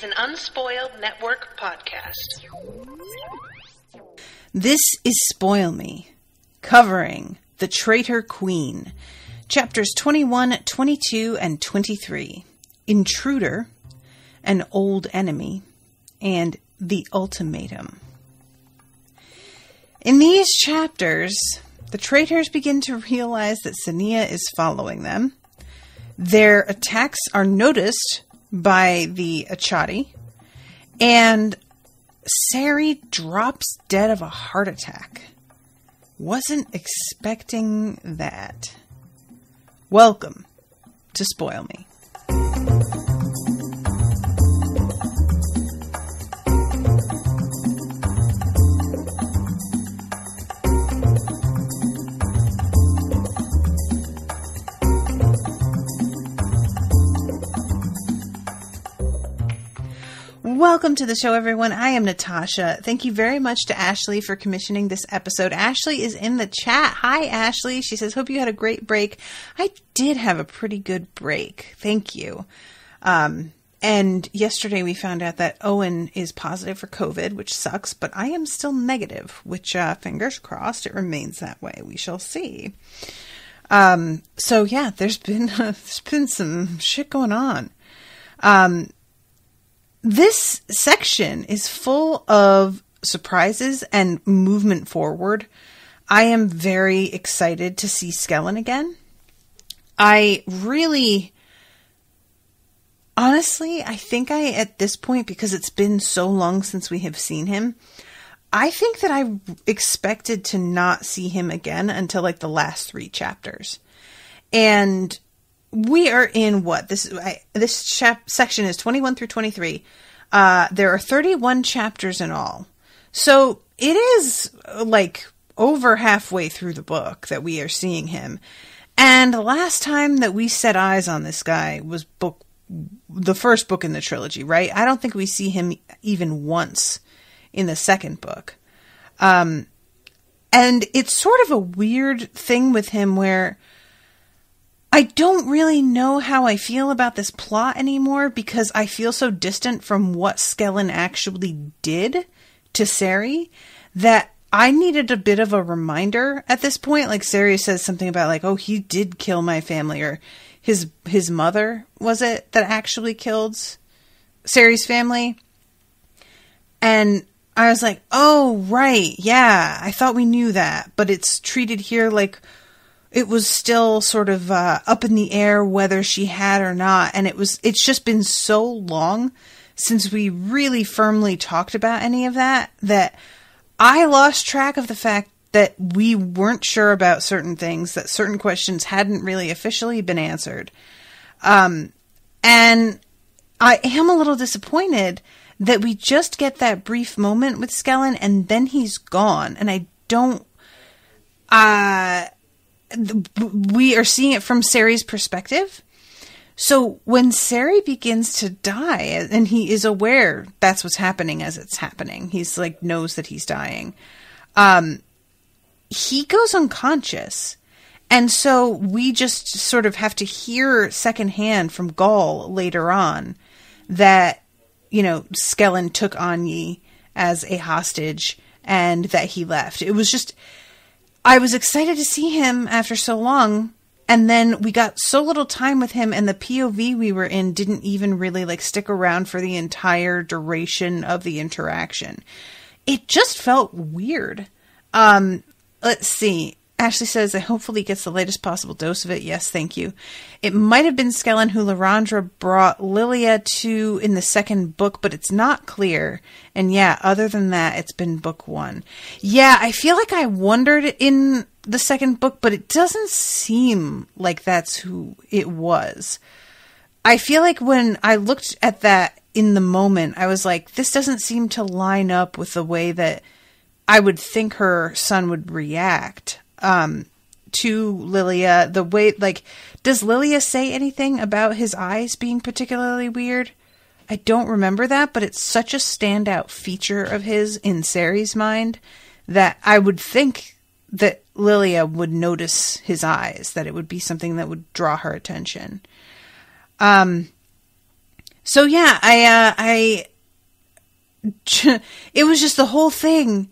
is an Unspoiled Network podcast. This is Spoil Me, covering The Traitor Queen, chapters 21, 22, and 23, Intruder, An Old Enemy, and The Ultimatum. In these chapters, the traitors begin to realize that Sania is following them. Their attacks are noticed by the Achati, and Cery drops dead of a heart attack. Wasn't expecting that. Welcome to Spoil Me. Welcome to the show, everyone. I am Natasha. Thank you very much to Ashleigh for commissioning this episode. Ashleigh is in the chat. Hi, Ashleigh. She says, hope you had a great break. I did have a pretty good break. Thank you. And yesterday we found out that Owen is positive for COVID, which sucks, but I am still negative, which, fingers crossed, it remains that way. We shall see. So yeah, there's been some shit going on. This section is full of surprises and movement forward. I am very excited to see Skellen again. Honestly, I think at this point, because it's been so long since we have seen him, I think that I expected to not see him again until like the last 3 chapters. And we are in what? This section is 21 through 23. There are 31 chapters in all. So it is like over halfway through the book that we are seeing him. And the last time that we set eyes on this guy was the first book in the trilogy, right? I don't think we see him even once in the second book. And it's sort of a weird thing with him where I don't really know how I feel about this plot anymore because I feel so distant from what Skellen actually did to Cery that I needed a bit of a reminder at this point. Like Cery says something about like, oh, he did kill my family, or his mother, was it, that actually killed Cery's family? And I was like, oh, right. Yeah, I thought we knew that, but it's treated here like it was still sort of up in the air whether she had or not. And it's just been so long since we really firmly talked about any of that I lost track of the fact that we weren't sure about certain things, that certain questions hadn't really officially been answered. And I am a little disappointed that we just get that brief moment with Skellen and then he's gone. And I don't... we are seeing it from Cery's perspective. So when Cery begins to die, and he is aware that's what's happening as it's happening, he's like, knows that he's dying. He goes unconscious. And so we just sort of have to hear secondhand from Gaul later on that, Skellen took Anya as a hostage and that he left. It was just... I was excited to see him after so long, and then we got so little time with him, and the POV we were in didn't even really stick around for the entire duration of the interaction. It just felt weird. Let's see. Ashley says that hopefully he gets the latest possible dose of it. Yes, thank you. It might have been Skellen who Larandra brought Lilia to in the second book, but it's not clear. And yeah, other than that, it's been book 1. Yeah, I feel like I wondered in the second book, but it doesn't seem like that's who it was. I feel like when I looked at that in the moment, I was like, this doesn't seem to line up with the way that I would think her son would react. To Lilia, the way, does Lilia say anything about his eyes being particularly weird? I don't remember that, but it's such a standout feature of his in Cery's mind that I would think that Lilia would notice his eyes, that it would be something that would draw her attention. So yeah, it was just the whole thing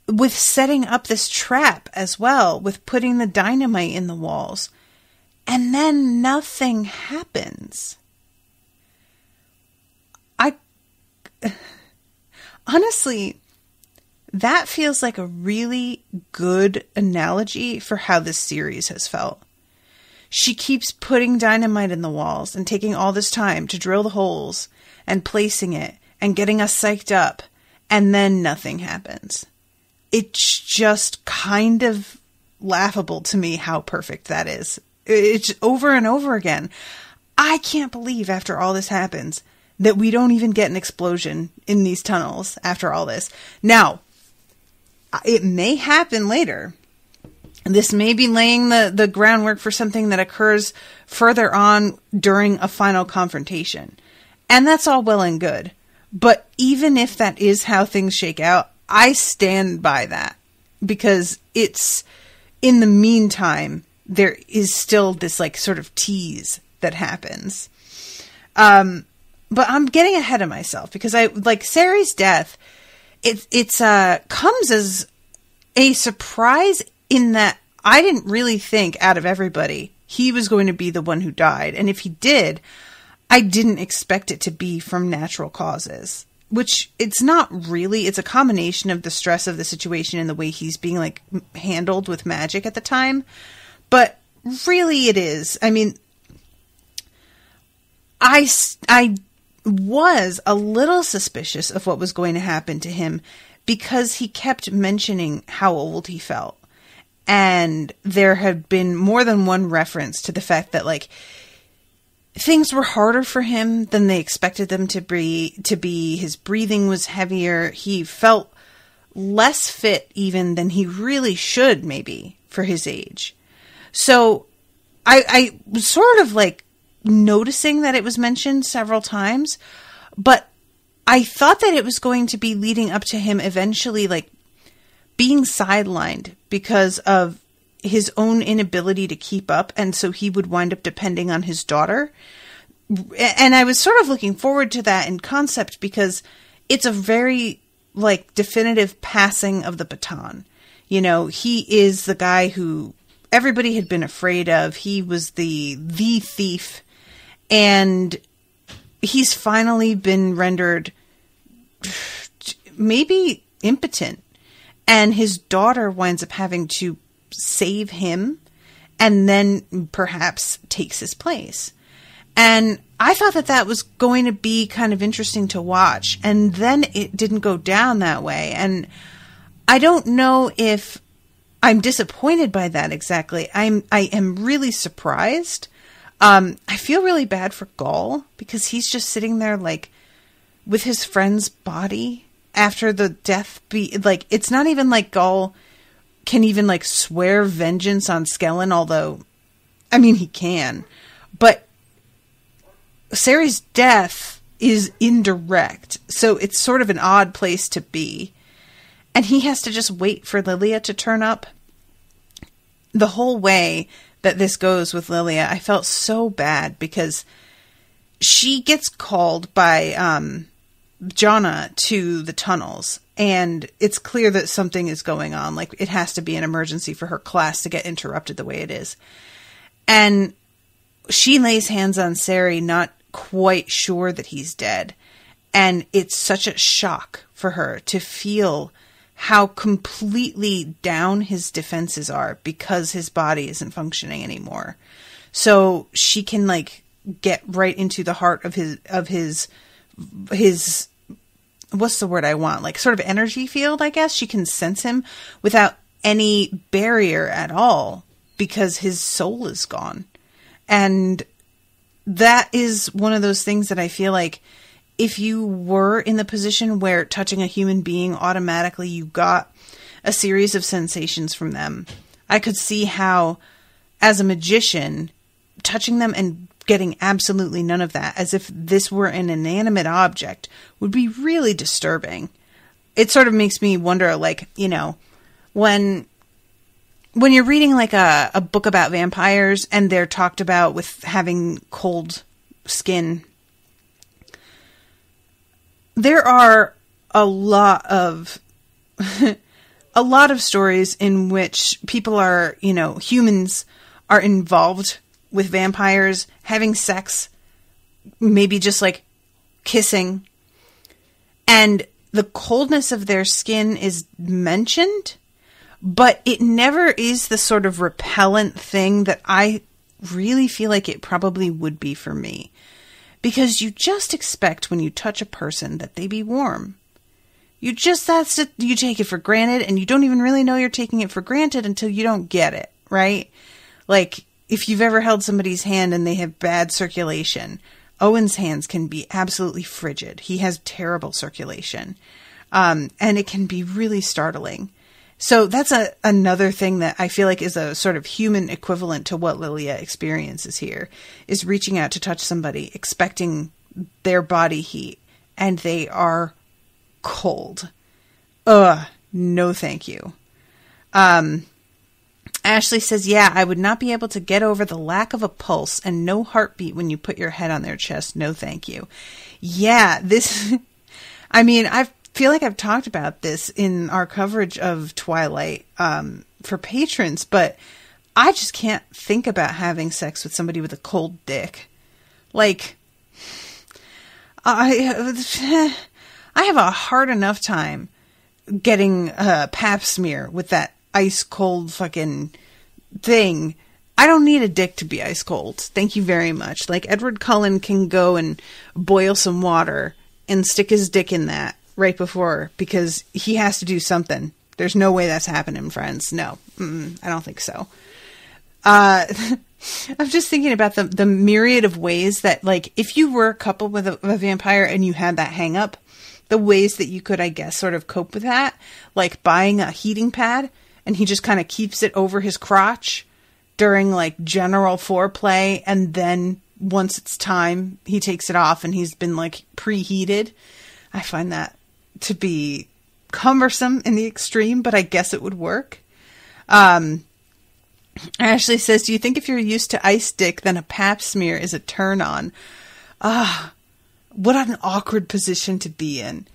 with setting up this trap as well, with putting the dynamite in the walls. And then nothing happens. Honestly, that feels like a really good analogy for how this series has felt. She keeps putting dynamite in the walls and taking all this time to drill the holes and placing it and getting us psyched up, and then nothing happens. It's just kind of laughable to me how perfect that is. It's over and over again. I can't believe after all this happens that we don't even get an explosion in these tunnels after all this. Now, it may happen later. This may be laying the groundwork for something that occurs further on during a final confrontation. And that's all well and good. But even if that is how things shake out, I stand by that. Because it's, in the meantime, there is still this like sort of tease that happens. But I'm getting ahead of myself because Cery's death, it's comes as a surprise in that I didn't really think out of everybody he was going to be the one who died. And if he did, I didn't expect it to be from natural causes, which it's not really. It's a combination of the stress of the situation and the way he's being like handled with magic at the time. But really it is. I mean, I was a little suspicious of what was going to happen to him because he kept mentioning how old he felt. And there had been more than one reference to the fact that like things were harder for him than they expected them to be. His breathing was heavier. He felt less fit even than he really should, maybe, for his age. So I was sort of like noticing that it was mentioned several times, but I thought that it was going to be leading up to him eventually like being sidelined because of his own inability to keep up, and so he would wind up depending on his daughter. And I was sort of looking forward to that in concept because it's a very like definitive passing of the baton. You know, he is the guy who everybody had been afraid of. He was the thief, and he's finally been rendered maybe impotent. And his daughter winds up having to save him and then perhaps takes his place. And I thought that that was going to be kind of interesting to watch. And then it didn't go down that way. And I don't know if I'm disappointed by that exactly. I am really surprised. I feel really bad for Gaul because he's just sitting there like with his friend's body after the death. It's not even like Gaul can even like swear vengeance on Skellen, although, I mean, he can. But Cery's death is indirect, so it's sort of an odd place to be. And he has to just wait for Lilia to turn up. The whole way that this goes with Lilia, I felt so bad because she gets called by Jonna to the tunnels, and it's clear that something is going on. Like, it has to be an emergency for her class to get interrupted the way it is. And she lays hands on Cery, not quite sure that he's dead. And it's such a shock for her to feel how completely down his defenses are because his body isn't functioning anymore. So she can like get right into the heart of his what's the word I want? Like sort of energy field, I guess. She can sense him without any barrier at all because his soul is gone. And that is one of those things that I feel like if you were in the position where touching a human being, automatically you got a series of sensations from them, I could see how, as a magician, touching them and getting absolutely none of that, as if this were an inanimate object, would be really disturbing. It sort of makes me wonder, like, you know, when you're reading like a book about vampires and they're talked about with having cold skin, there are a lot of stories in which people are, humans are involved with vampires, having sex, maybe just like kissing, and the coldness of their skin is mentioned, but it never is the sort of repellent thing that I really feel like it probably would be for me. Because you just expect when you touch a person that they be warm. You take it for granted, and you don't even really know you're taking it for granted until you don't get it, right? Like, if you've ever held somebody's hand and they have bad circulation, Owen's hands can be absolutely frigid. He has terrible circulation. And it can be really startling. So that's another thing that I feel like is a sort of human equivalent to what Lilia experiences here, is reaching out to touch somebody, expecting their body heat, and they are cold. No thank you. Ashleigh says, yeah, I would not be able to get over the lack of a pulse and no heartbeat when you put your head on their chest. No thank you. Yeah, I feel like I've talked about this in our coverage of Twilight for patrons, but I just can't think about having sex with somebody with a cold dick. Like, I have a hard enough time getting a pap smear with that ice cold fucking thing. I don't need a dick to be ice cold. Thank you very much. Like, Edward Cullen can go and boil some water and stick his dick in that right before, because he has to do something. There's no way that's happening, friends. No, I don't think so. I'm just thinking about the myriad of ways that, like, if you were coupled with a vampire and you had that hang up, the ways that you could, I guess, sort of cope with that, like buying a heating pad and he just kind of keeps it over his crotch during like general foreplay, and then once it's time, he takes it off and he's been like preheated. I find that to be cumbersome in the extreme, but I guess it would work. Ashleigh says, do you think if you're used to ice dick, then a pap smear is a turn on? What an awkward position to be in.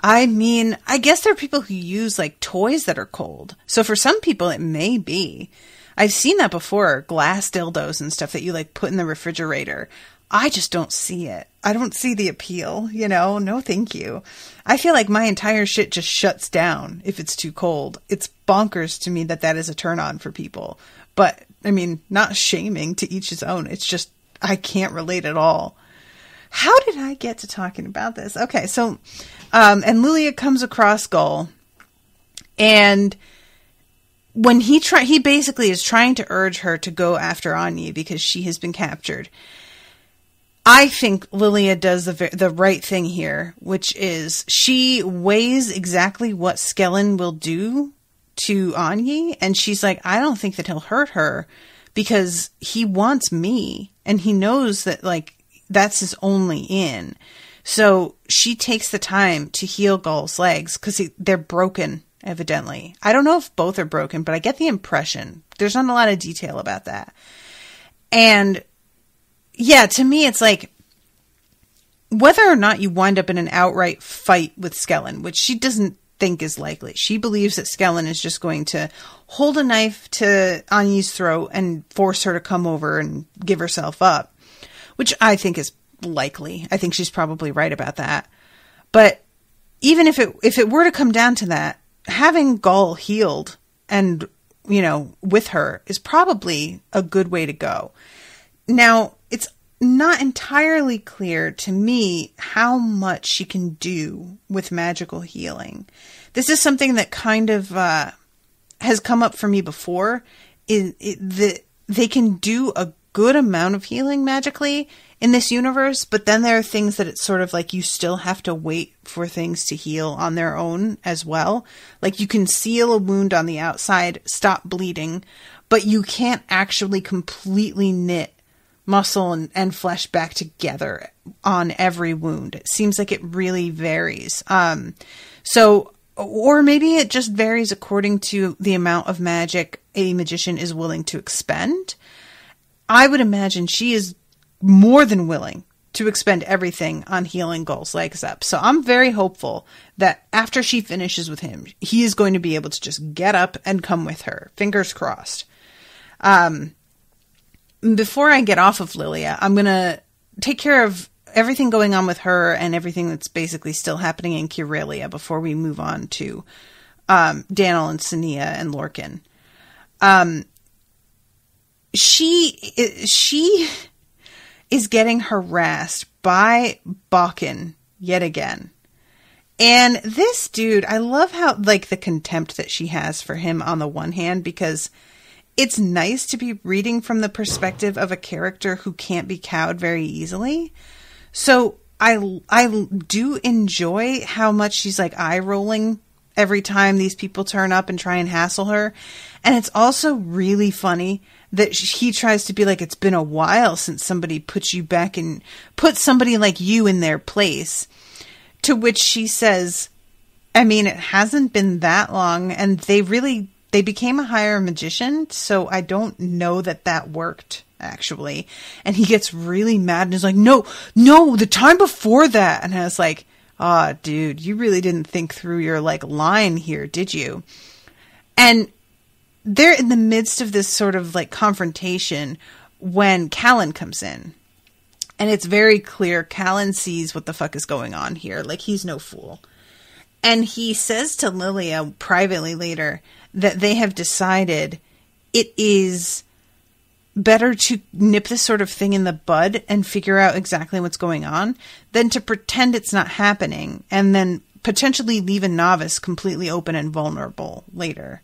I mean, I guess there are people who use like toys that are cold. So for some people it may be. I've seen that before, glass dildos and stuff that you like put in the refrigerator. I just don't see it. I don't see the appeal, no thank you. I feel like my entire shit just shuts down if it's too cold. It's bonkers to me that is a turn on for people. But I mean, not shaming, to each his own. It's just, I can't relate at all. How did I get to talking about this? Okay, so, and Lilia comes across Gull, and when he basically is trying to urge her to go after Anya because she has been captured. I think Lilia does the right thing here, which is she weighs exactly what Skellen will do to Anya, and she's like, I don't think that he'll hurt her because he wants me, and he knows that, like, that's his only in. So she takes the time to heal Gull's legs because they're broken, evidently. I don't know if both are broken, but I get the impression. There's not a lot of detail about that. And yeah, to me, it's like, whether or not you wind up in an outright fight with Skellen, which she doesn't think is likely. She believes that Skellen is just going to hold a knife to Anya's throat and force her to come over and give herself up, which I think is likely. I think she's probably right about that. But even if it were to come down to that, having Gull healed and, with her is probably a good way to go. Now, it's not entirely clear to me how much she can do with magical healing. This is something that kind of has come up for me before. They can do a good amount of healing magically in this universe, but then there are things that it's sort of like you still have to wait for things to heal on their own as well. Like, you can seal a wound on the outside, stop bleeding, but you can't actually completely knit muscle and flesh back together on every wound. It seems like it really varies. Or maybe it just varies according to the amount of magic a magician is willing to expend. I would imagine she is more than willing to expend everything on healing Gull's legs up. So I'm very hopeful that after she finishes with him, he is going to be able to just get up and come with her. Fingers crossed. Before I get off of Lilia, I'm going to take care of everything going on with her and everything that's basically still happening in Kyrelia before we move on to Daniel and Sania and Lorcan. She is getting harassed by Bakken yet again. And this dude, I love how, like, the contempt that she has for him on the one hand, because it's nice to be reading from the perspective of a character who can't be cowed very easily. So I do enjoy how much she's, like, eye rolling every time these people turn up and try and hassle her. And it's also really funny that he tries to be like, it's been a while since somebody put you back and put somebody like you in their place. To which she says, I mean, it hasn't been that long, and they became a higher magician, so I don't know that worked, actually. And he gets really mad and is like, no, the time before that. And I was like, dude, you really didn't think through your, like, line here, did you? And they're in the midst of this sort of, like, confrontation when Callan comes in. And it's very clear Callan sees what the fuck is going on here. Like, he's no fool. And he says to Lilia privately later that they have decided it is better to nip this sort of thing in the bud and figure out exactly what's going on than to pretend it's not happening and then potentially leave a novice completely open and vulnerable later.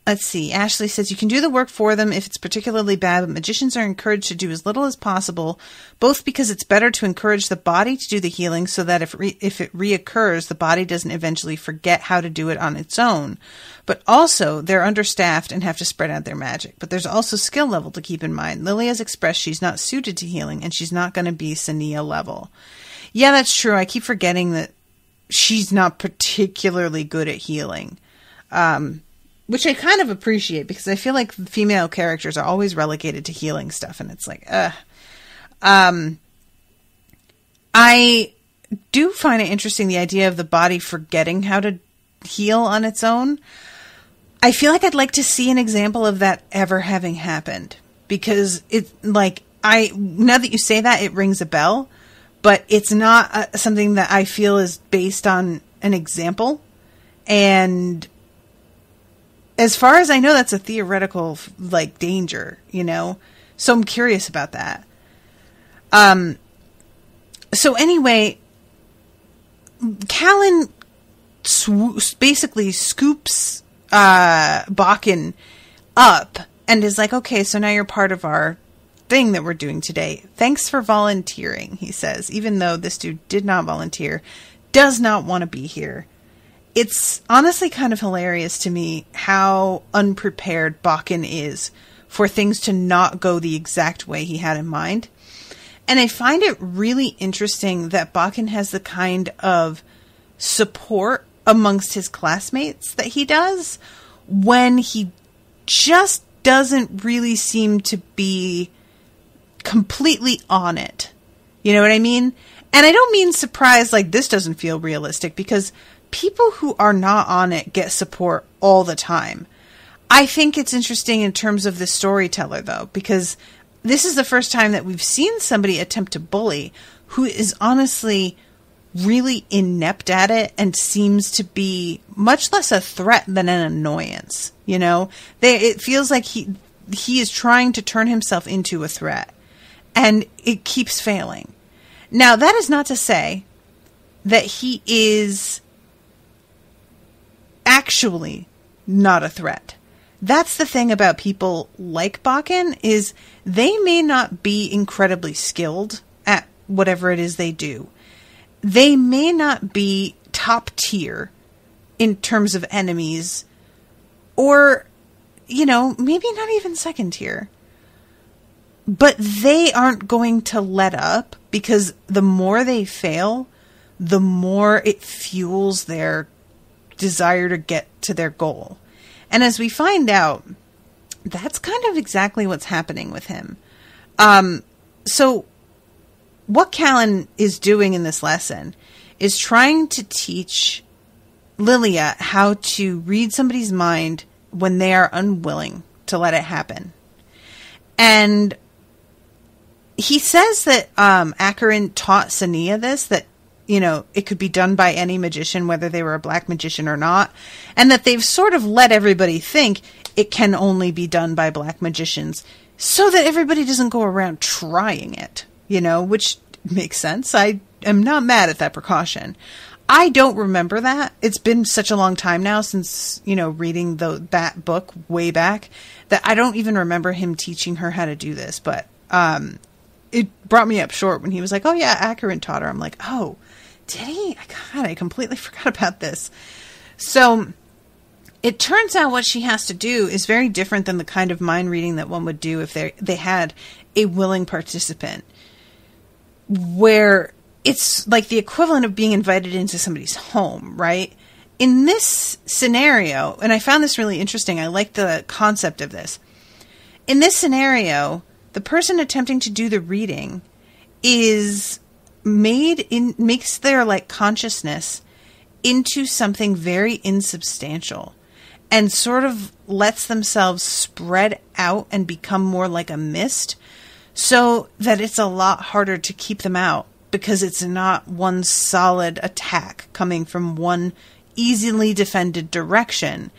Let's see. Ashleigh says, you can do the work for them if it's particularly bad, but magicians are encouraged to do as little as possible, both because it's better to encourage the body to do the healing so that if it reoccurs, the body doesn't eventually forget how to do it on its own. But also, they're understaffed and have to spread out their magic. But there's also skill level to keep in mind. Lily has expressed she's not suited to healing, and she's not going to be Sania level. Yeah, that's true. I keep forgetting that she's not particularly good at healing. Which I kind of appreciate, because I feel like female characters are always relegated to healing stuff, and it's like, I do find it interesting, the idea of the body forgetting how to heal on its own. I feel like I'd like to see an example of that ever having happened, because it's like, now that you say that, it rings a bell, but it's not something that I feel is based on an example. And as far as I know, that's a theoretical, like, danger, you know? So I'm curious about that. So anyway, Callan basically scoops Bakken up and is like, okay, so now you're part of our thing that we're doing today. Thanks for volunteering, he says, even though this dude did not volunteer, does not want to be here. It's honestly kind of hilarious to me how unprepared Bakken is for things to not go the exact way he had in mind. And I find it really interesting that Bakken has the kind of support amongst his classmates that he does when he just doesn't really seem to be completely on it. You know what I mean? And I don't mean surprised like this doesn't feel realistic, because people who are not on it get support all the time. I think it's interesting in terms of the storyteller, though, because this is the first time that we've seen somebody attempt to bully who is honestly really inept at it and seems to be much less a threat than an annoyance. You know, it feels like he is trying to turn himself into a threat, and it keeps failing. Now, that is not to say that he is actually not a threat. That's the thing about people like Bakken, is they may not be incredibly skilled at whatever it is they do. They may not be top tier in terms of enemies, or, you know, maybe not even second tier. But they aren't going to let up, because the more they fail, the more it fuels their desire to get to their goal. And as we find out, that's kind of exactly what's happening with him. So what Callan is doing in this lesson is trying to teach Lilia how to read somebody's mind when they are unwilling to let it happen. And he says that Acheron taught Sania this, that, you know, it could be done by any magician, whether they were a black magician or not, and that they've sort of let everybody think it can only be done by black magicians so that everybody doesn't go around trying it, you know, which makes sense. I am not mad at that precaution. I don't remember that. It's been such a long time now since, you know, reading that book way back that I don't even remember him teaching her how to do this. But it brought me up short when he was like, oh, yeah, Acheron taught her. I'm like, oh, did he? God, I completely forgot about this. So it turns out what she has to do is very different than the kind of mind reading that one would do if they had a willing participant, where it's like the equivalent of being invited into somebody's home, right? In this scenario, and I found this really interesting, I like the concept of this. In this scenario, the person attempting to do the reading makes their like consciousness into something very insubstantial and sort of lets themselves spread out and become more like a mist, so that it's a lot harder to keep them out because it's not one solid attack coming from one easily defended direction.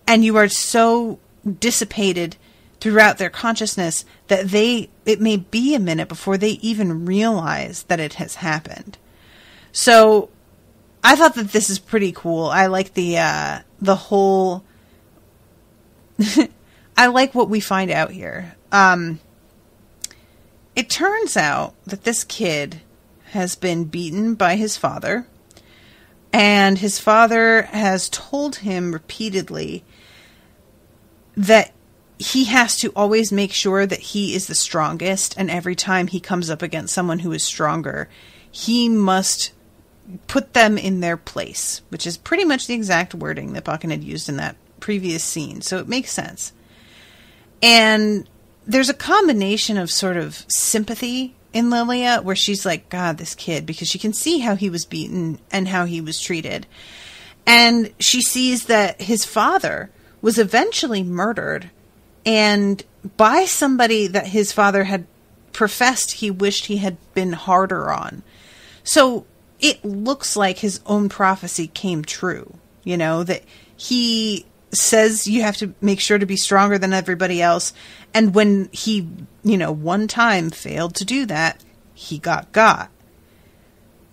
And you are so dissipated throughout their consciousness that it may be a minute before they even realize that it has happened. So I thought that this is pretty cool. I like the whole, I like what we find out here. It turns out that this kid has been beaten by his father, and his father has told him repeatedly that he has to always make sure that he is the strongest, and every time he comes up against someone who is stronger, he must put them in their place, which is pretty much the exact wording that Bakken had used in that previous scene, so it makes sense. And there's a combination of sort of sympathy in Lilia, where she's like, God, this kid, because she can see how he was beaten and how he was treated. And she sees that his father was eventually murdered, and by somebody that his father had professed he wished he had been harder on. So it looks like his own prophecy came true, you know, that he says you have to make sure to be stronger than everybody else. And when he, you know, one time failed to do that, he got.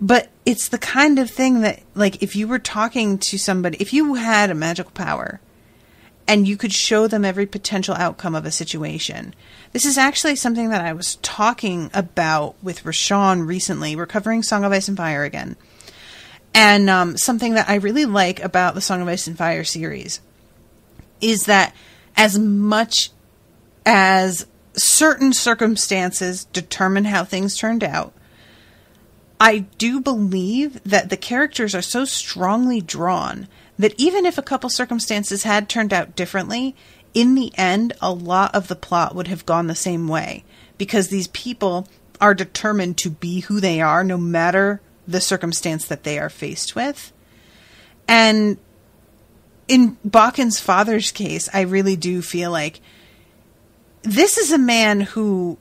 But it's the kind of thing that, like, if you were talking to somebody, if you had a magical power and you could show them every potential outcome of a situation. This is actually something that I was talking about with Rashawn recently. We're covering Song of Ice and Fire again. And something that I really like about the Song of Ice and Fire series is that as much as certain circumstances determine how things turned out, I do believe that the characters are so strongly drawn that even if a couple circumstances had turned out differently, in the end, a lot of the plot would have gone the same way, because these people are determined to be who they are, no matter the circumstance that they are faced with. And in Bakken's father's case, I really do feel like this is a man who,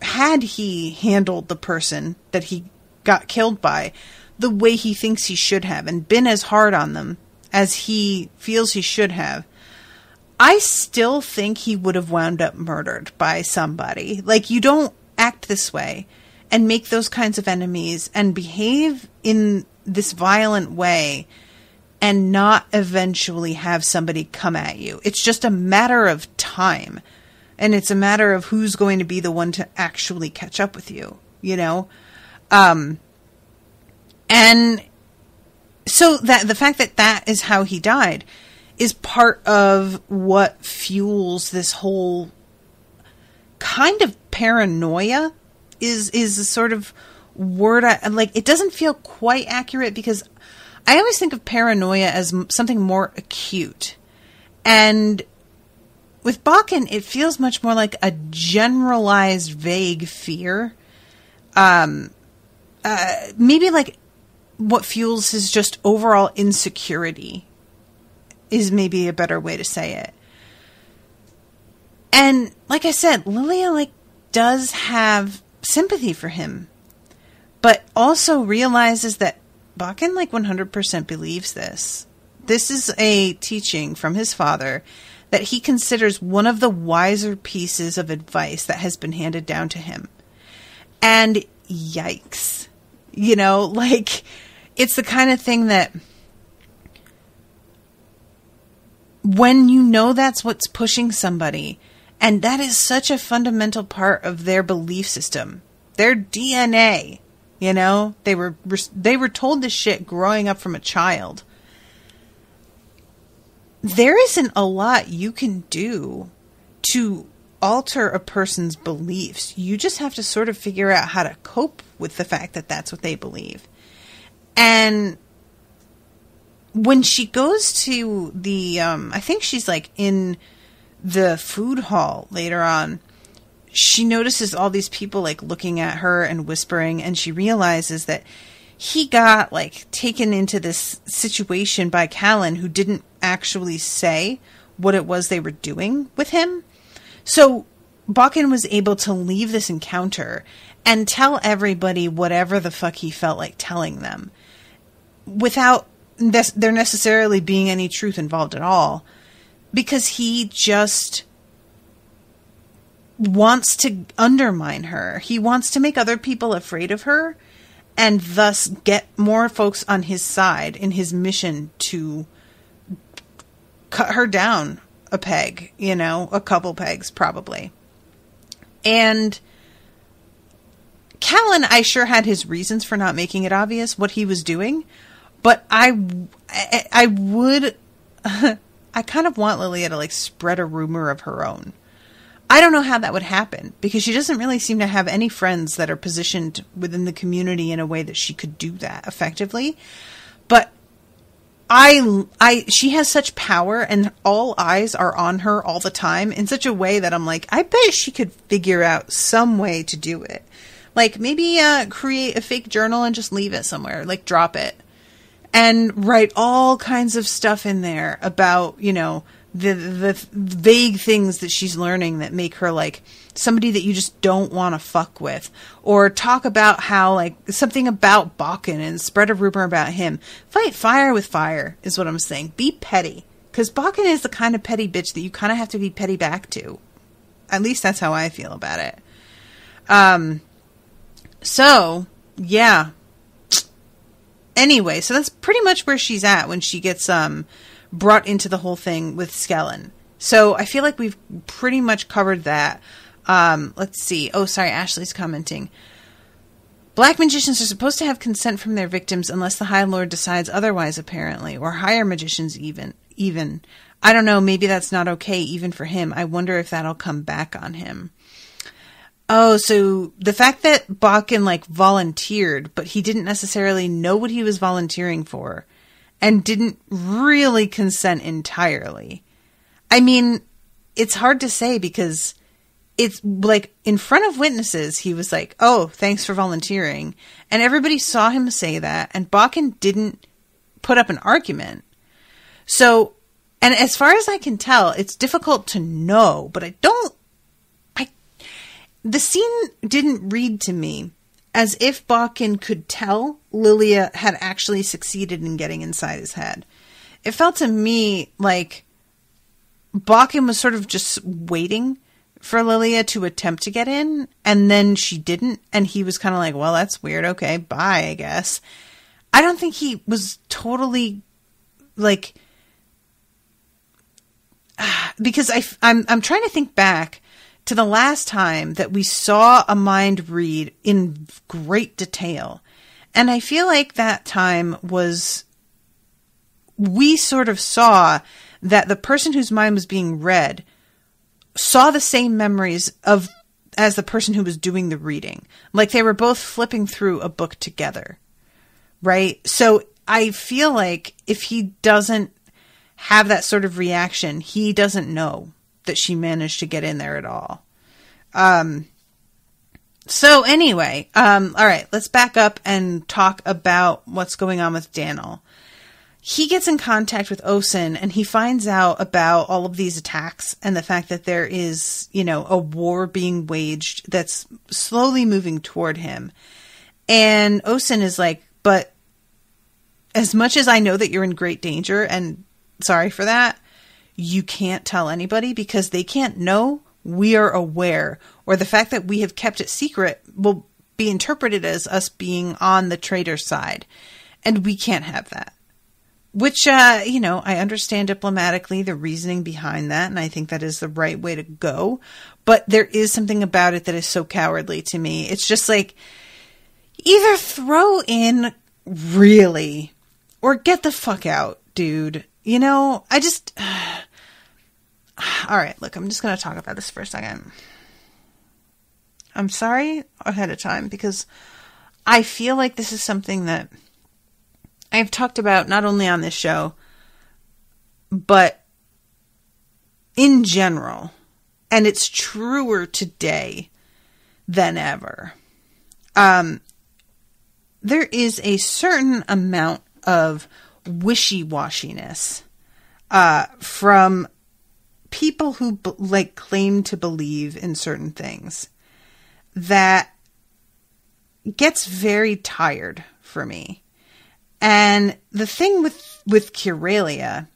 had he handled the person that he got killed by the way he thinks he should have, and been as hard on them as he feels he should have, I still think he would have wound up murdered by somebody. Like, you don't act this way and make those kinds of enemies and behave in this violent way and not eventually have somebody come at you. It's just a matter of time. And it's a matter of who's going to be the one to actually catch up with you, you know? And so that the fact that that is how he died is part of what fuels this whole kind of paranoia is a sort of word. Like, it doesn't feel quite accurate, because I always think of paranoia as something more acute. And with Bakken, it feels much more like a generalized, vague fear maybe like what fuels his just overall insecurity is maybe a better way to say it. And like I said, Lilia like does have sympathy for him, but also realizes that Bakken like 100% believes this. This is a teaching from his father that he considers one of the wiser pieces of advice that has been handed down to him. And yikes. You know, like, it's the kind of thing that when you know that's what's pushing somebody, and that is such a fundamental part of their belief system, their DNA, you know, they were told this shit growing up from a child. There isn't a lot you can do to alter a person's beliefs. You just have to sort of figure out how to cope with the fact that that's what they believe. And when she goes to the, I think she's like in the food hall later on, she notices all these people like looking at her and whispering, and she realizes that he got like taken into this situation by Callan, who didn't actually say what it was they were doing with him. So Bakken was able to leave this encounter and tell everybody whatever the fuck he felt like telling them without there necessarily being any truth involved at all, because he just wants to undermine her. He wants to make other people afraid of her and thus get more folks on his side in his mission to cut her down a peg, you know, a couple pegs probably. And Callan, I sure had his reasons for not making it obvious what he was doing, but I would, I kind of want Lilia to like spread a rumor of her own. I don't know how that would happen, because she doesn't really seem to have any friends that are positioned within the community in a way that she could do that effectively. But she has such power, and all eyes are on her all the time in such a way that I'm like, I bet she could figure out some way to do it. Like maybe create a fake journal and just leave it somewhere, like drop it and write all kinds of stuff in there about, you know, the vague things that she's learning that make her like somebody that you just don't want to fuck with, or talk about how like something about Bakken and spread a rumor about him. Fight fire with fire is what I'm saying. Be petty, because Bakken is the kind of petty bitch that you kind of have to be petty back to. At least that's how I feel about it. So yeah. Anyway, so that's pretty much where she's at when she gets brought into the whole thing with Skellen. So I feel like we've pretty much covered that. Let's see. Oh, sorry, Ashleigh's commenting. Black magicians are supposed to have consent from their victims unless the High Lord decides otherwise, apparently, or higher magicians even. I don't know, maybe that's not okay even for him. I wonder if that'll come back on him. Oh, so the fact that Bakken like volunteered, but he didn't necessarily know what he was volunteering for, and didn't really consent entirely. I mean, it's hard to say, because it's like in front of witnesses, he was like, oh, thanks for volunteering. And everybody saw him say that, and Bakken didn't put up an argument. So, and as far as I can tell, it's difficult to know, but the scene didn't read to me as if Bakken could tell Lilia had actually succeeded in getting inside his head. It felt to me like Bakken was sort of just waiting for Lilia to attempt to get in, and then she didn't, and he was kind of like, well, that's weird, okay, bye, I guess. I don't think he was totally, like, because I'm trying to think back to the last time that we saw a mind read in great detail. And I feel like that time was, we sort of saw that the person whose mind was being read saw the same memories as the person who was doing the reading. Like they were both flipping through a book together. Right? So I feel like if he doesn't have that sort of reaction, he doesn't know that she managed to get in there at all. So anyway, all right, let's back up and talk about what's going on with Daniel. He gets in contact with Osen and he finds out about all of these attacks and the fact that there is, a war being waged that's slowly moving toward him. And Osen is like, but as much as I know that you're in great danger, and sorry for that, you can't tell anybody because they can't know we are aware, or the fact that we have kept it secret will be interpreted as us being on the traitor side. And we can't have that. Which, I understand diplomatically the reasoning behind that, and I think that is the right way to go. But there is something about it that is so cowardly to me. It's just like, either throw in really, or get the fuck out, dude. I just... All right, look, I'm just going to talk about this for a second. I'm sorry ahead of time because I feel like this is something that I've talked about not only on this show, but in general. And it's truer today than ever. There is a certain amount of wishy-washiness from people who claim to believe in certain things that gets very tired for me. And the thing with Curalia,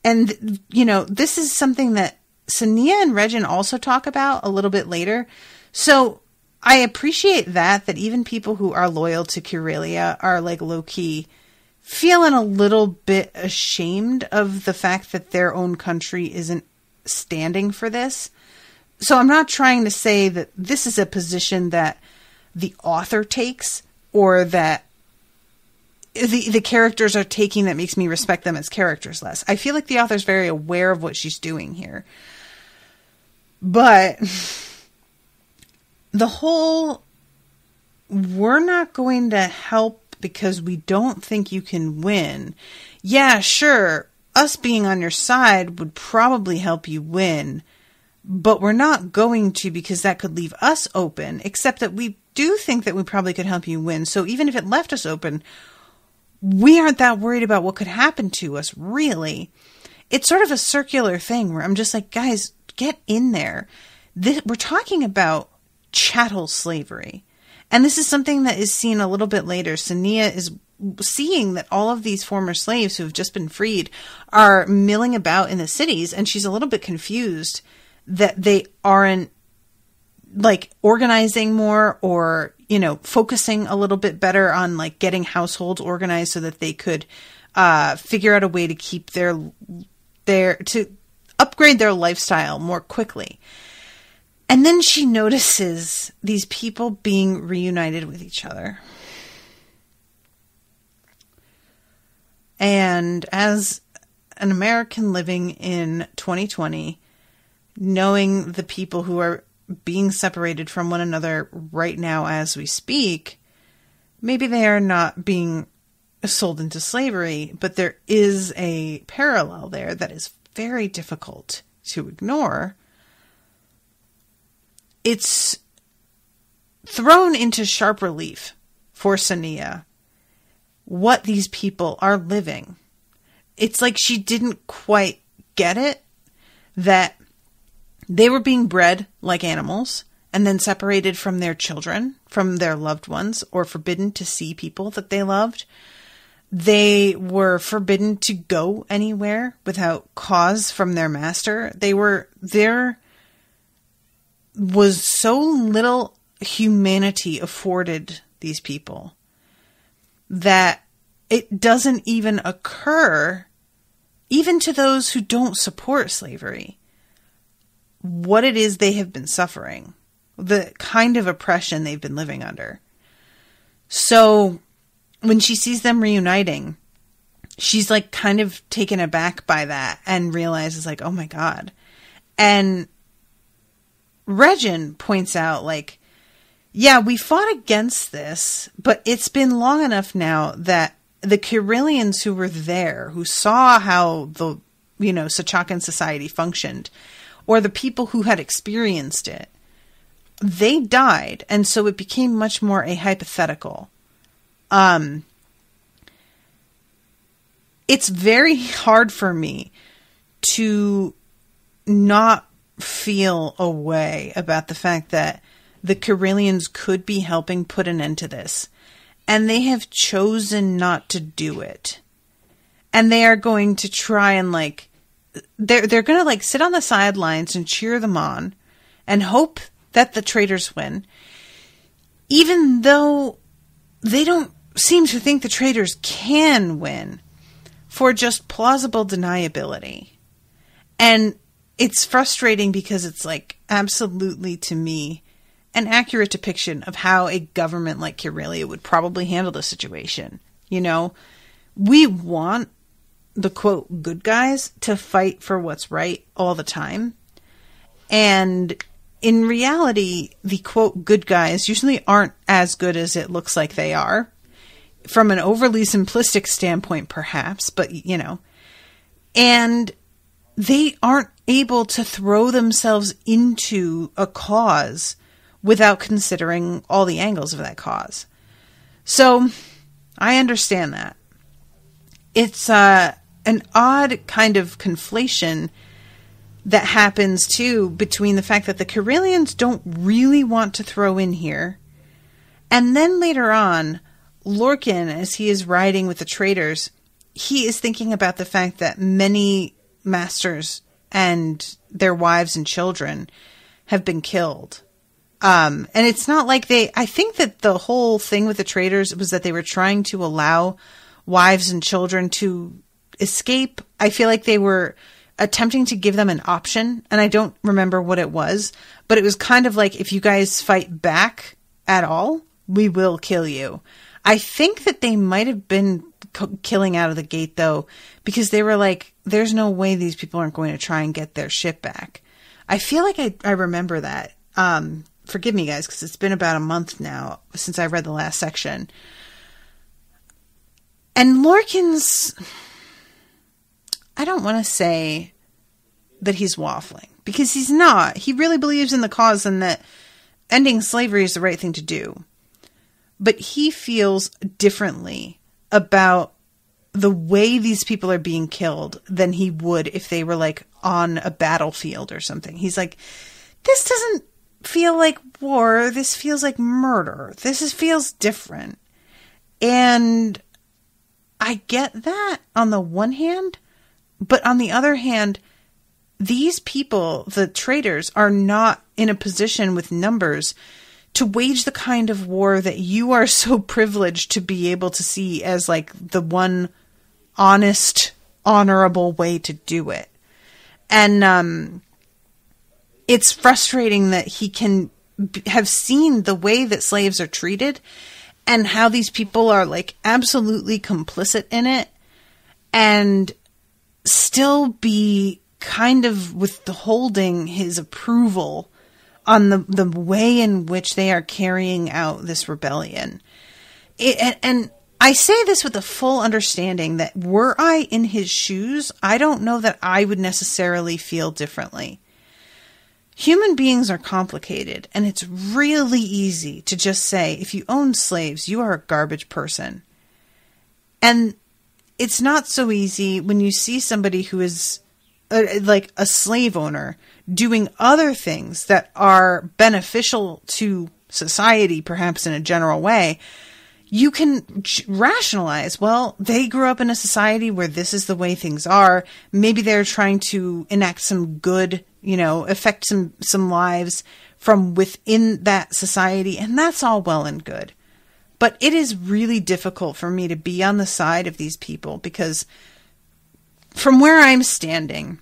and this is something that Sania and Regin also talk about a little bit later. So I appreciate that even people who are loyal to Curalia are low key feeling a little bit ashamed of the fact that their own country isn't standing for this. So I'm not trying to say that this is a position that the author takes or that the characters are taking that makes me respect them as characters less. I feel like the author's very aware of what she's doing here. But the whole, we're not going to help because we don't think you can win. Yeah, sure, us being on your side would probably help you win, but we're not going to because that could leave us open, except that we do think that we probably could help you win. So even if it left us open, we aren't that worried about what could happen to us, really. It's sort of a circular thing where I'm just like, guys, get in there. We're talking about chattel slavery. And this is something that is seen a little bit later. Sania is seeing that all of these former slaves who have just been freed are milling about in the cities, and she's a little bit confused that they aren't organizing more or, focusing a little bit better on getting households organized so that they could figure out a way to keep to upgrade their lifestyle more quickly. And then she notices these people being reunited with each other. And as an American living in 2020, knowing the people who are being separated from one another right now as we speak, maybe they are not being sold into slavery, but there is a parallel there that is very difficult to ignore. It's thrown into sharp relief for Sania what these people are living. It's like she didn't quite get it, that they were being bred like animals and then separated from their children, from their loved ones, or forbidden to see people that they loved. They were forbidden to go anywhere without cause from their master. There was so little humanity afforded these people that it doesn't even occur, even to those who don't support slavery, what it is they have been suffering, the kind of oppression they've been living under. So when she sees them reuniting, she's kind of taken aback by that and realizes oh my God. And Regin points out yeah, we fought against this, but it's been long enough now that the Kyrillians who were there, who saw how the, Sachakan society functioned, or the people who had experienced it, they died, and so it became much more a hypothetical. It's very hard for me to not feel a way about the fact that the Carillions could be helping put an end to this, and they have chosen not to do it. And they are going to try and they're going to sit on the sidelines and cheer them on and hope that the traitors win, even though they don't seem to think the traitors can win for just plausible deniability. And it's frustrating because it's absolutely, to me, an accurate depiction of how a government like Carillia would probably handle the situation. We want the quote good guys to fight for what's right all the time. And in reality, the quote good guys usually aren't as good as it looks like they are. From an overly simplistic standpoint, perhaps, but and they aren't able to throw themselves into a cause without considering all the angles of that cause. So I understand that. It's an odd kind of conflation that happens too between the fact that the Carillions don't really want to throw in here, and then later on, Lorcan, as he is riding with the traitors, he is thinking about the fact that many masters and their wives and children have been killed. And it's not like I think that the whole thing with the traitors was that they were trying to allow wives and children to escape. I feel like they were attempting to give them an option, and I don't remember what it was, but it was kind of like, if you guys fight back at all, we will kill you. I think that they might have been killing out of the gate, though, because they were like, there's no way these people aren't going to try and get their ship back. I feel like I remember that. Forgive me, guys, because it's been about a month now since I read the last section. And Lorcan's, I don't want to say that he's waffling, because he's not. He really believes in the cause and that ending slavery is the right thing to do. But he feels differently about the way these people are being killed than he would if they were on a battlefield or something. He's like, this doesn't feel like war. This feels like murder. Feels different. And I get that on the one hand, but on the other hand, these people, the traitors, are not in a position with numbers to wage the kind of war that you are so privileged to be able to see as the one honest, honorable way to do it. And it's frustrating that he can have seen the way that slaves are treated and how these people are absolutely complicit in it, and still be kind of withholding his approval on the way in which they are carrying out this rebellion. And I say this with a full understanding that were I in his shoes, I don't know that I would necessarily feel differently. Human beings are complicated, and it's really easy to just say, if you own slaves, you are a garbage person. And it's not so easy when you see somebody who is a slave owner doing other things that are beneficial to society, perhaps in a general way. You can rationalize, well, they grew up in a society where this is the way things are. Maybe they're trying to enact some good, affect some lives from within that society, and that's all well and good. But it is really difficult for me to be on the side of these people, because from where I'm standing,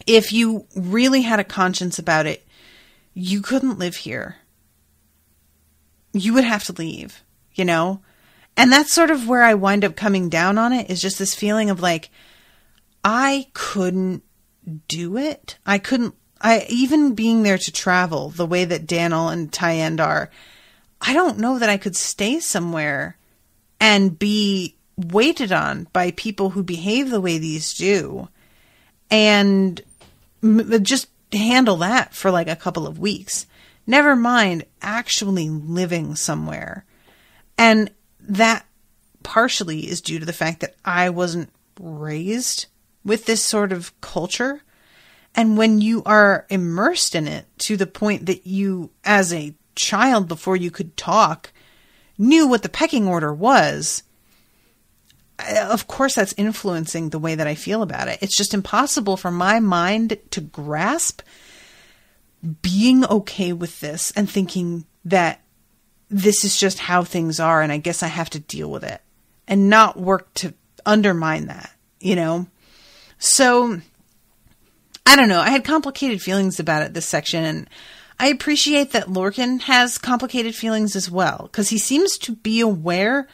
if you really had a conscience about it, you couldn't live here. You would have to leave, And that's sort of where I wind up coming down on it, is just this feeling of I couldn't do it. Even being there to travel the way that Daniel and Tyend are, I don't know that I could stay somewhere and be waited on by people who behave the way these do and just handle that for a couple of weeks. Never mind actually living somewhere. And that partially is due to the fact that I wasn't raised with this sort of culture. And when you are immersed in it to the point that you, as a child before you could talk, knew what the pecking order was, of course that's influencing the way that I feel about it. It's just impossible for my mind to grasp being okay with this and thinking that this is just how things are and I guess I have to deal with it and not work to undermine that, you know? So, I don't know. I had complicated feelings about it this section, and I appreciate that Lorcan has complicated feelings as well, because he seems to be aware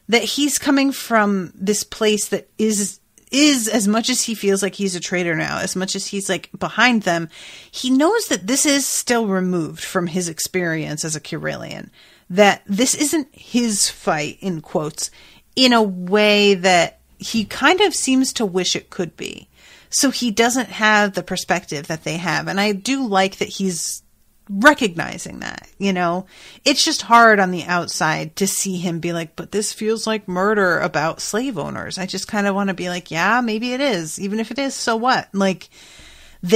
that he's coming from this place that is as much as he feels like he's a traitor now, as much as he's like behind them, he knows that this is still removed from his experience as a Carillion, that this isn't his fight, in quotes, in a way that he kind of seems to wish it could be. So he doesn't have the perspective that they have. And I do like that he's recognizing that, you know. It's just hard on the outside to see him be like, but this feels like murder about slave owners. I just kind of want to be like, yeah, maybe it is. Even if it is, so what? Like,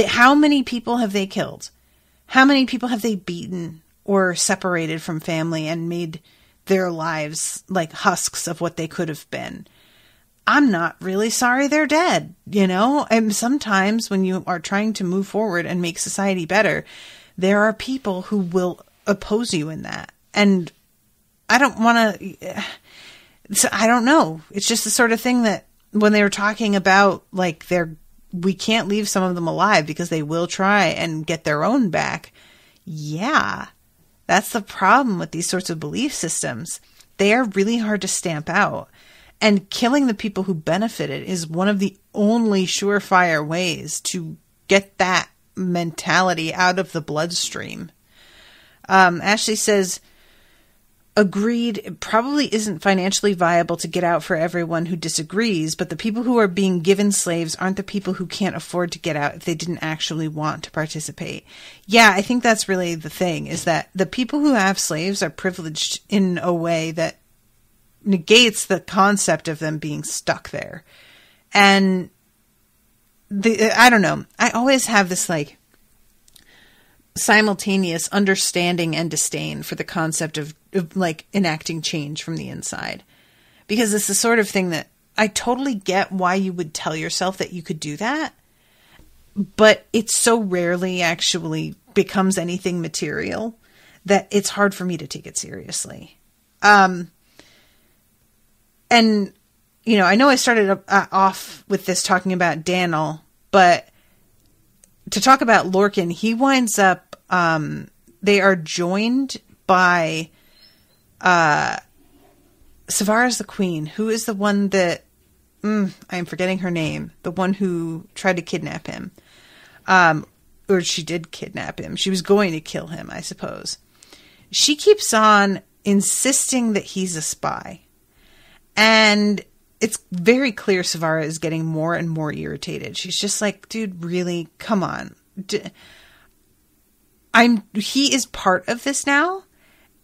how many people have they killed? How many people have they beaten or separated from family and made their lives like husks of what they could have been? I'm not really sorry they're dead, you know? And sometimes when you are trying to move forward and make society better, there are people who will oppose you in that. And I don't want to, I don't know. It's just the sort of thing that when they were talking about like we can't leave some of them alive because they will try and get their own back. Yeah, that's the problem with these sorts of belief systems. They are really hard to stamp out. And killing the people who benefited is one of the only surefire ways to get that mentality out of the bloodstream. Ashleigh says, agreed, it probably isn't financially viable to get out for everyone who disagrees, but the people who are being given slaves aren't the people who can't afford to get out if they didn't actually want to participate. Yeah, I think that's really the thing, is that the people who have slaves are privileged in a way that negates the concept of them being stuck there. And I don't know. I always have this like simultaneous understanding and disdain for the concept of like enacting change from the inside, because it's the sort of thing that I totally get why you would tell yourself that you could do that, but it so rarely actually becomes anything material that it's hard for me to take it seriously. And, you know, I know I started off with this talking about Daniel, but to talk about Lorcan, he winds up, they are joined by Savara's the queen, who is the one that, I am forgetting her name, the one who tried to kidnap him. Or she did kidnap him. She was going to kill him, I suppose. She keeps on insisting that he's a spy. And it's very clear Savara is getting more and more irritated. She's just like, dude, really? Come on. He is part of this now.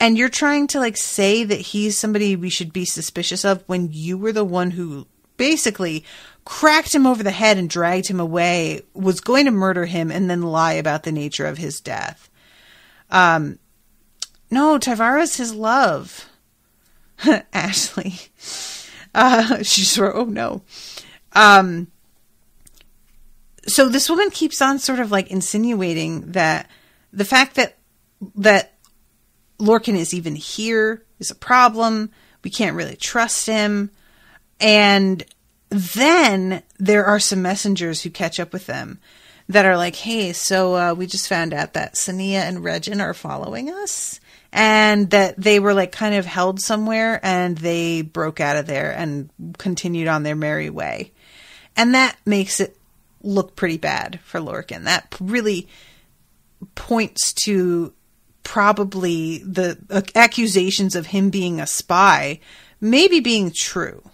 And you're trying to like say that he's somebody we should be suspicious of when you were the one who basically cracked him over the head and dragged him away, was going to murder him and then lie about the nature of his death. No, Tyvara's his love. Ashleigh. She just wrote, oh no. So this woman keeps on sort of like insinuating that the fact that Lorcan is even here is a problem. We can't really trust him. And then there are some messengers who catch up with them that are like, hey, so we just found out that Sania and Regin are following us. And that they were like kind of held somewhere and they broke out of there and continued on their merry way. And that makes it look pretty bad for Lorcan. That really points to probably the accusations of him being a spy maybe being true.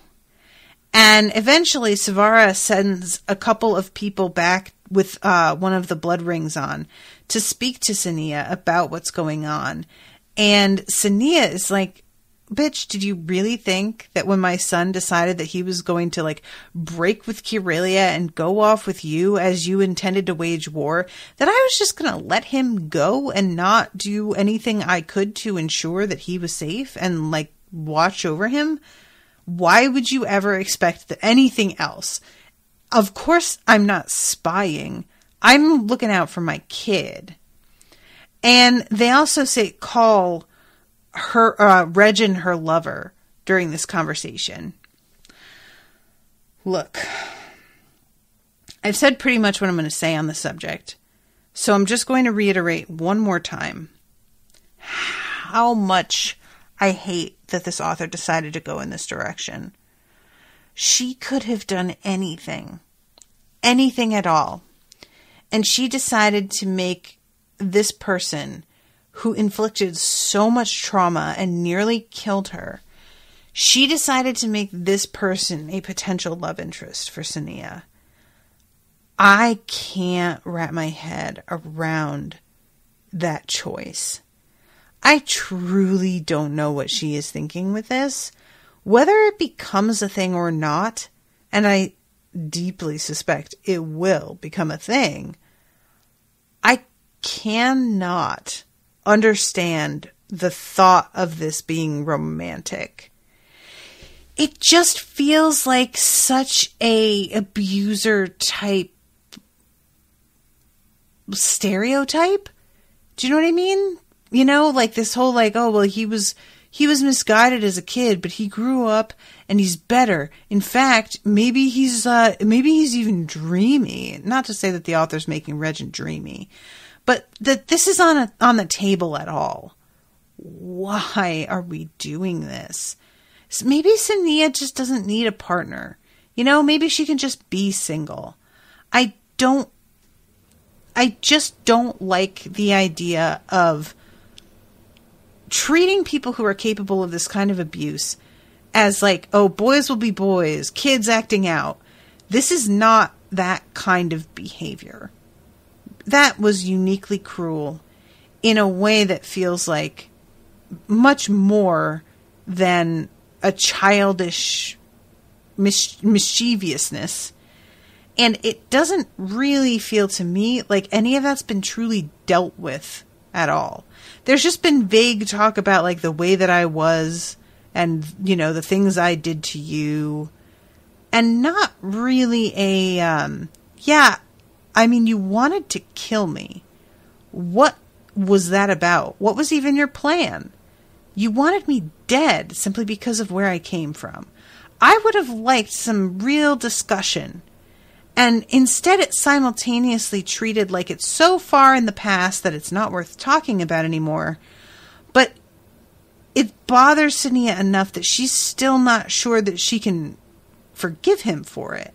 And eventually Savara sends a couple of people back one of the blood rings on to speak to Sania about what's going on. And Sania is like, bitch, did you really think that when my son decided that he was going to like break with Kyrelia and go off with you as you intended to wage war, that I was just going to let him go and not do anything I could to ensure that he was safe and like watch over him? Why would you ever expect anything else? Of course, I'm not spying. I'm looking out for my kid. And they also say, call her, Regin, her lover, during this conversation. Look, I've said pretty much what I'm going to say on the subject. So I'm just going to reiterate one more time how much I hate that this author decided to go in this direction. She could have done anything at all. And she decided to make this person who inflicted so much trauma and nearly killed her, she decided to make this person a potential love interest for Sania. I can't wrap my head around that choice. I truly don't know what she is thinking with this. Whether it becomes a thing or not, and I deeply suspect it will become a thing, I cannot understand the thought of this being romantic. It just feels like such a abuser type stereotype. Do you know what I mean? You know, like this whole like, oh, well, he was misguided as a kid, but he grew up and he's better. In fact, maybe he's even dreamy. Not to say that the author's making Regin dreamy, but that this is on the table at all. Why are we doing this? Maybe Sania just doesn't need a partner. You know, maybe she can just be single. I just don't like the idea of treating people who are capable of this kind of abuse as like, oh, boys will be boys, kids acting out. This is not that kind of behavior. That was uniquely cruel in a way that feels like much more than a childish mischievousness. And it doesn't really feel to me like any of that's been truly dealt with at all. There's just been vague talk about like the way that I was and, you know, the things I did to you. And not really I mean, you wanted to kill me. What was that about? What was even your plan? You wanted me dead simply because of where I came from. I would have liked some real discussion. And instead it's simultaneously treated like it's so far in the past that it's not worth talking about anymore. But it bothers Sania enough that she's still not sure that she can forgive him for it.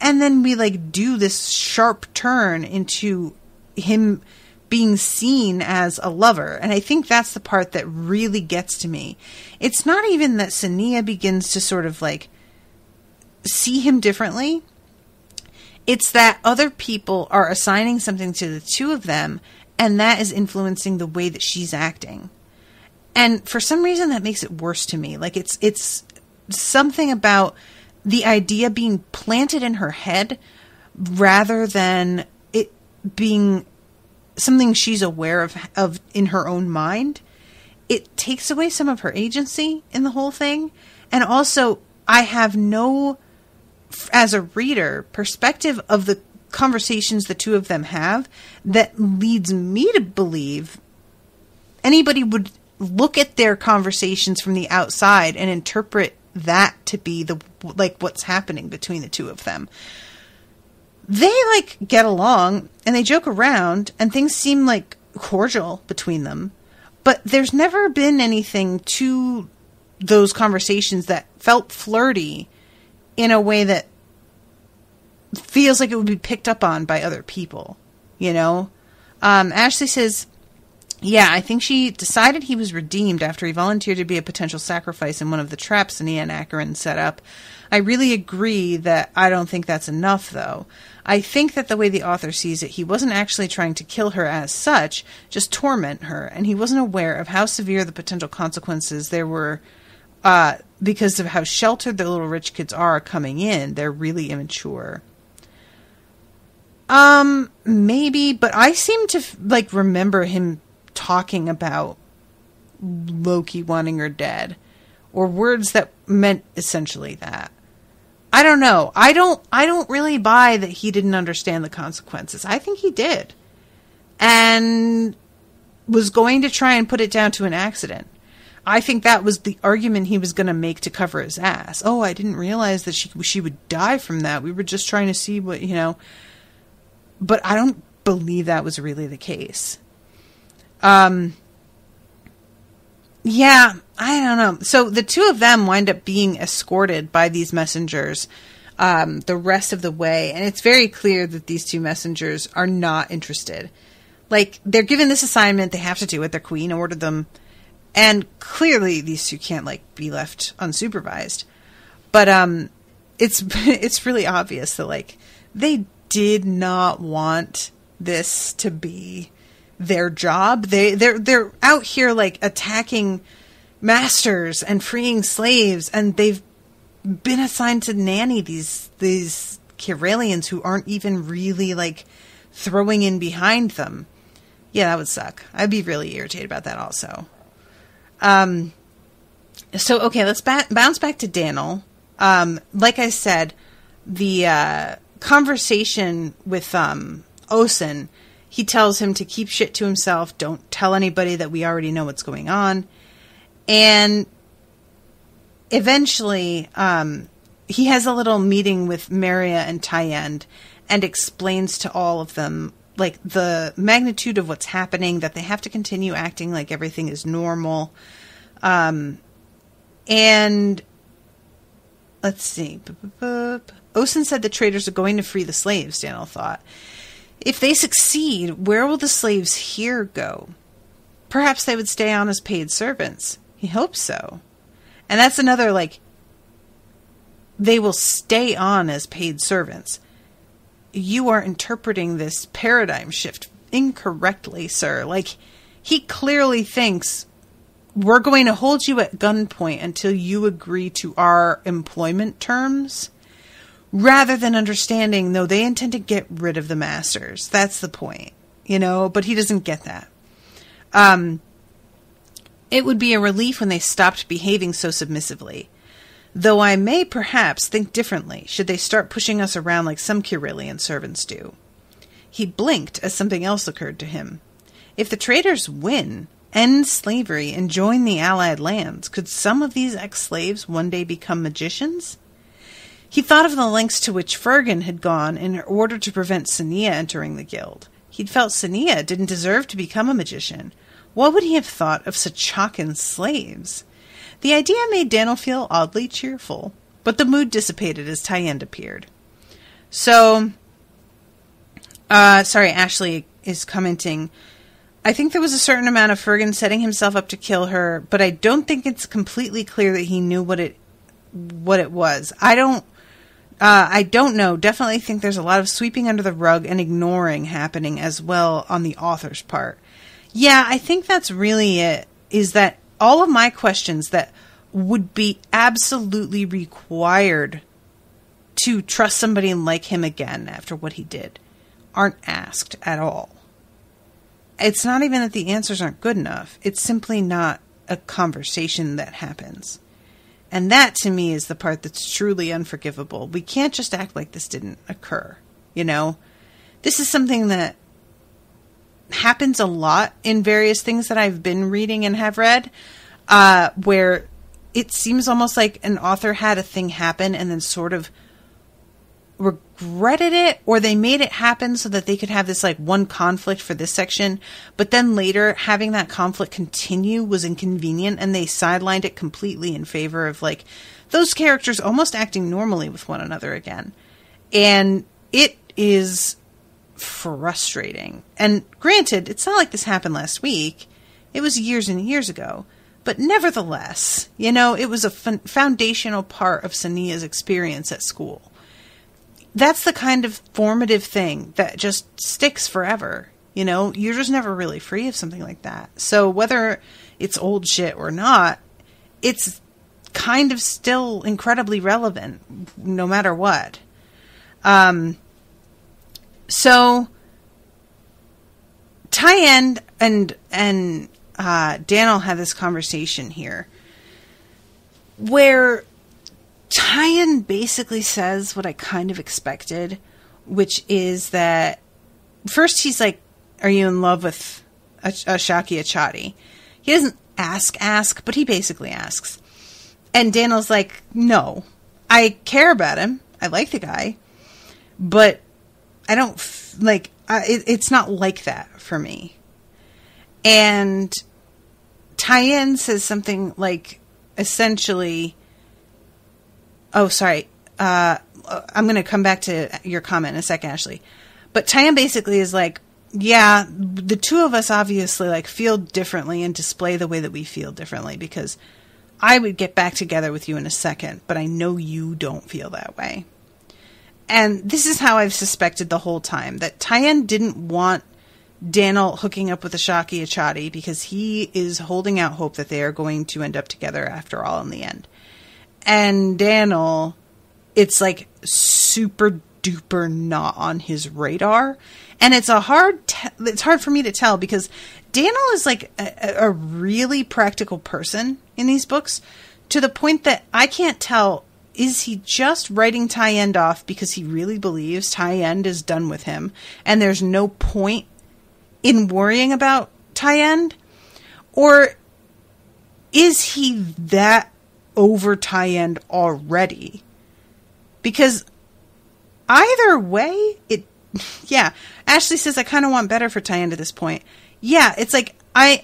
And then we like do this sharp turn into him being seen as a lover. And I think that's the part that really gets to me. It's not even that Sania begins to sort of like see him differently. It's that other people are assigning something to the two of them, and that is influencing the way that she's acting. And for some reason that makes it worse to me. Like it's something about the idea being planted in her head rather than it being something she's aware of in her own mind. It takes away some of her agency in the whole thing. And also, I have no, as a reader, perspective of the conversations the two of them have that leads me to believe anybody would look at their conversations from the outside and interpret that to be the like what's happening between the two of them. They like get along and they joke around and things seem like cordial between them, but there's never been anything to those conversations that felt flirty in a way that feels like it would be picked up on by other people, you know? Ashleigh says, Yeah, I think she decided he was redeemed after he volunteered to be a potential sacrifice in one of the traps Cery and Acheron set up. I really agree that I don't think that's enough, though. I think that the way the author sees it, he wasn't actually trying to kill her as such, just torment her, and he wasn't aware of how severe the potential consequences there were because of how sheltered the little rich kids are coming in. They're really immature. Maybe, but I seem to, remember him talking about Loki wanting her dead, or words that meant essentially that. I don't know. I don't really buy that he didn't understand the consequences. I think he did. And was going to try and put it down to an accident. I think that was the argument he was going to make to cover his ass. Oh, I didn't realize that she would die from that. We were just trying to see what, But I don't believe that was really the case. Yeah, I don't know. So the two of them wind up being escorted by these messengers the rest of the way. And it's very clear that these two messengers are not interested. They're given this assignment. They have to do it. Their queen ordered them. And clearly these two can't, be left unsupervised. But it's really obvious that, they did not want this to be their job. They're out here attacking masters and freeing slaves, and they've been assigned to nanny these Kiralians who aren't even really throwing in behind them. Yeah, that would suck. I'd be really irritated about that also. So okay, let's bounce back to Daniel. Like I said, the conversation with Osen, he tells him to keep shit to himself. Don't tell anybody that we already know what's going on. And eventually, he has a little meeting with Maria and Tyend and explains to all of them, the magnitude of what's happening, that they have to continue acting like everything is normal. And let's see. Osen said the traitors are going to free the slaves, Daniel thought. If they succeed, where will the slaves here go? Perhaps they would stay on as paid servants. He hopes so. And that's another, they will stay on as paid servants. You are interpreting this paradigm shift incorrectly, sir. He clearly thinks we're going to hold you at gunpoint until you agree to our employment terms, rather than understanding, no, they intend to get rid of the masters. That's the point, but he doesn't get that. It would be a relief when they stopped behaving so submissively. Though I may perhaps think differently should they start pushing us around like some Kiralian servants do. He blinked as something else occurred to him. If the traitors win, end slavery, and join the Allied lands, could some of these ex-slaves one day become magicians? He thought of the lengths to which Fergan had gone in order to prevent Sania entering the guild. He'd felt Sania didn't deserve to become a magician. What would he have thought of Sachakan slaves? The idea made Daniel feel oddly cheerful, but the mood dissipated as Tyend appeared. So, Ashleigh is commenting, I think there was a certain amount of Fergan setting himself up to kill her, but I don't think it's completely clear that he knew what it was. I don't know. Definitely think there's a lot of sweeping under the rug and ignoring happening as well on the author's part. Yeah, I think that's really it, is that all of my questions that would be absolutely required to trust somebody like him again after what he did aren't asked at all. It's not even that the answers aren't good enough. It's simply not a conversation that happens. And that, to me, is the part that's truly unforgivable. We can't just act like this didn't occur, This is something that happens a lot in various things that I've been reading and have read, where it seems almost like an author had a thing happen and then sort of regretted it, or they made it happen so that they could have this one conflict for this section, but then later having that conflict continue was inconvenient and they sidelined it completely in favor of those characters almost acting normally with one another again. And it is frustrating. And granted, it's not like this happened last week. It was years and years ago. But nevertheless, you know, it was a foundational part of Sania's experience at school. That's the kind of formative thing that just sticks forever. You know, you're just never really free of something like that. So whether it's old shit or not, it's kind of still incredibly relevant no matter what. So Tyen and Daniel have this conversation here where Tyen basically says what I kind of expected, which is that first he's like, are you in love with Achati? He doesn't ask, but he basically asks. And Daniel's like, no, I care about him. I like the guy, but I don't it's not like that for me. And Tyen says something like, essentially, oh, sorry, I'm going to come back to your comment in a second, Ashleigh. But Tyen basically is like, yeah, the two of us obviously like feel differently and display the way that we feel differently, because I would get back together with you in a second, but I know you don't feel that way. And this is how I've suspected the whole time, that Tyen didn't want Daniel hooking up with Achati because he is holding out hope that they are going to end up together after all in the end. And Daniel, it's like super duper not on his radar. And it's it's hard for me to tell, because Daniel is like a really practical person in these books, to the point that I can't tell, is he just writing Tyen off because he really believes Tyen is done with him and there's no point in worrying about Tyen? Or is he that over Tyen already? Because either way, yeah. Ashleigh says, I kind of want better for Tyen at this point. Yeah, it's like, I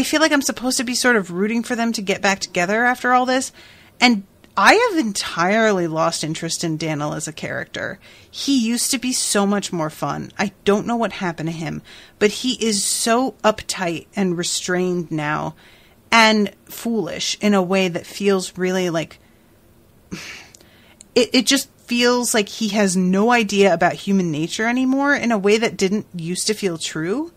feel like I'm supposed to be sort of rooting for them to get back together after all this. And I have entirely lost interest in Daniel as a character. He used to be so much more fun. I don't know what happened to him, but he is so uptight and restrained now, and foolish in a way that feels really like... It just feels like he has no idea about human nature anymore, in a way that didn't used to feel true.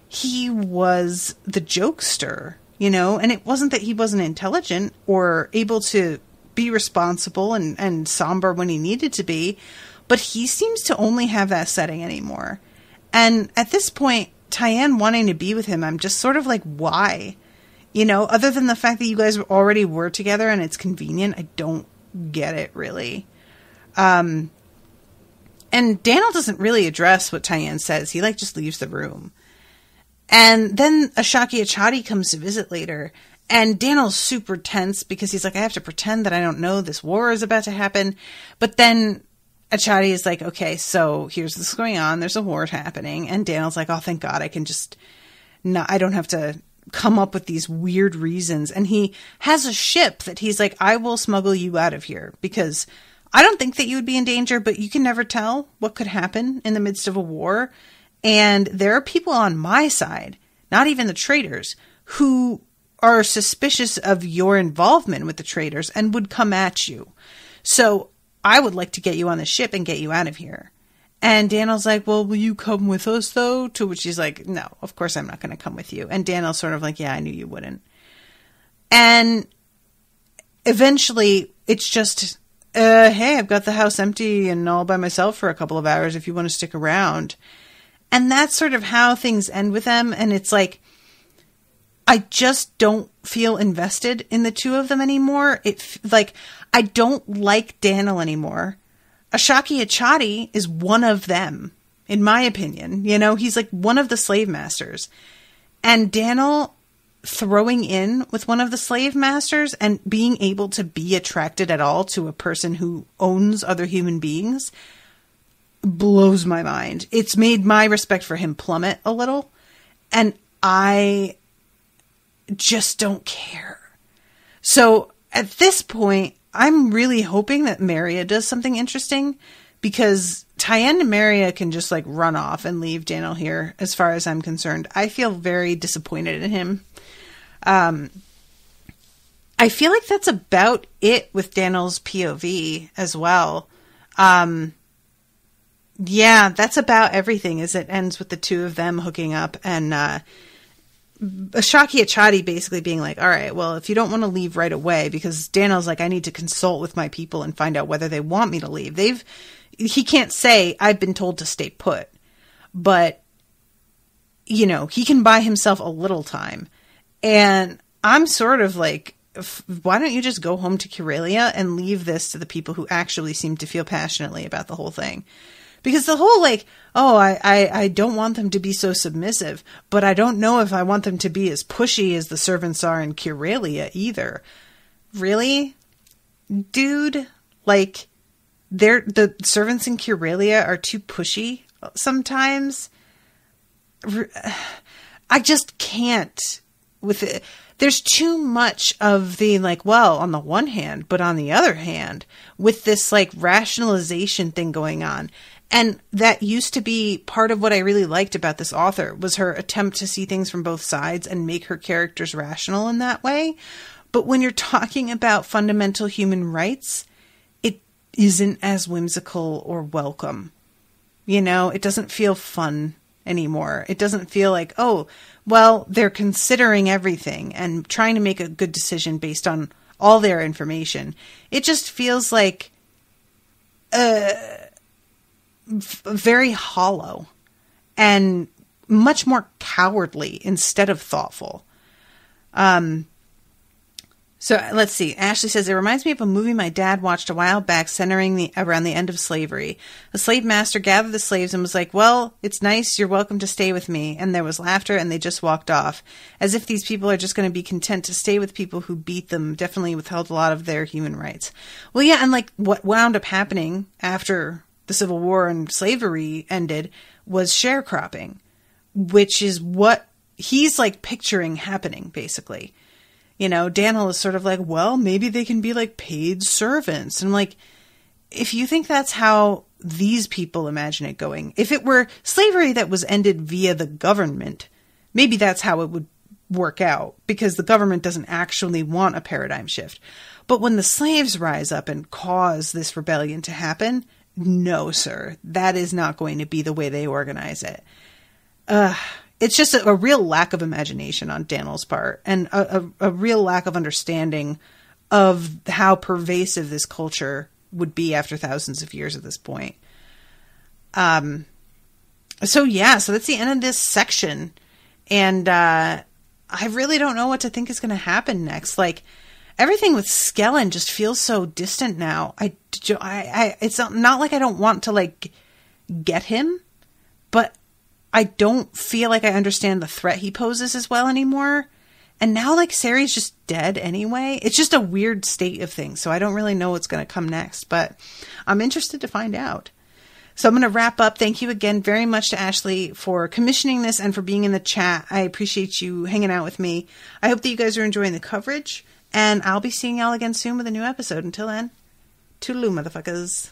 He was the jokester, you know, and it wasn't that he wasn't intelligent or able to be responsible and somber when he needed to be, but he seems to only have that setting anymore. And at this point, Tyen wanting to be with him, I'm just sort of like, why? You know, other than the fact that you guys already were together and it's convenient, I don't get it, really. And Daniel doesn't really address what Tyen says. He, like, just leaves the room. And then Achati comes to visit later, and Daniel's super tense because he's like, I have to pretend that I don't know this war is about to happen. But then Achati is like, okay, so here's this going on. There's a war happening. And Daniel's like, oh, thank God, I can just not, I don't have to come up with these weird reasons. And he has a ship that he's like, I will smuggle you out of here because I don't think that you would be in danger, but you can never tell what could happen in the midst of a war. And there are people on my side, not even the traitors, who are suspicious of your involvement with the traitors and would come at you. So I would like to get you on the ship and get you out of here. And Daniel's like, well, will you come with us, though? To which he's like, no, of course I'm not going to come with you. And Daniel's sort of like, yeah, I knew you wouldn't. And eventually it's just, hey, I've got the house empty and all by myself for a couple of hours if you want to stick around. And that's sort of how things end with them. And it's like, I just don't feel invested in the two of them anymore. I don't like Daniel anymore. Achati is one of them, in my opinion. You know, he's like one of the slave masters. And Daniel throwing in with one of the slave masters and being able to be attracted at all to a person who owns other human beings blows my mind. It's made my respect for him plummet a little. And I just don't care. So at this point, I'm really hoping that Maria does something interesting, because Tyen and Maria can just like run off and leave Daniel here, as far as I'm concerned. I feel very disappointed in him. I feel like that's about it with Daniel's POV as well. Yeah, that's about everything, is it ends with the two of them hooking up and Achati basically being like, all right, well, if you don't want to leave right away, because Daniel's like, I need to consult with my people and find out whether they want me to leave. He can't say, I've been told to stay put, but, you know, he can buy himself a little time. And I'm sort of like, why don't you just go home to Cerelia and leave this to the people who actually seem to feel passionately about the whole thing? Because the whole like, oh, I don't want them to be so submissive, but I don't know if I want them to be as pushy as the servants are in Cerelia either. Really? Dude, like, the servants in Cerelia are too pushy sometimes. I just can't with it. There's too much of the like, well, on the one hand, but on the other hand, with this like rationalization thing going on. And that used to be part of what I really liked about this author, was her attempt to see things from both sides and make her characters rational in that way. But when you're talking about fundamental human rights, it isn't as whimsical or welcome. You know, it doesn't feel fun anymore. It doesn't feel like, oh, well, they're considering everything and trying to make a good decision based on all their information. It just feels like very hollow and much more cowardly instead of thoughtful. So let's see. Ashleigh says, it reminds me of a movie my dad watched a while back centering around the end of slavery. A slave master gathered the slaves and was like, well, it's nice. You're welcome to stay with me. And there was laughter and they just walked off, as if these people are just going to be content to stay with people who beat them, definitely withheld a lot of their human rights. Well, yeah. And like what wound up happening after the Civil War and slavery ended was sharecropping, which is what he's like picturing happening, basically. You know, Daniel is sort of like, well, maybe they can be like paid servants. And I'm like, if you think that's how these people imagine it going, if it were slavery that was ended via the government, maybe that's how it would work out, because the government doesn't actually want a paradigm shift. But when the slaves rise up and cause this rebellion to happen, no, sir, that is not going to be the way they organize it. It's just a real lack of imagination on Daniel's part, and a real lack of understanding of how pervasive this culture would be after thousands of years at this point. So that's the end of this section. And I really don't know what to think is going to happen next. Like, everything with Skellen just feels so distant now. It's not like I don't want to like get him, but I don't feel like I understand the threat he poses as well anymore. And now like Cery's just dead anyway. It's just a weird state of things. So I don't really know what's going to come next, but I'm interested to find out. So I'm going to wrap up. Thank you again very much to Ashleigh for commissioning this and for being in the chat. I appreciate you hanging out with me. I hope that you guys are enjoying the coverage, and I'll be seeing y'all again soon with a new episode. Until then, toodaloo, motherfuckers.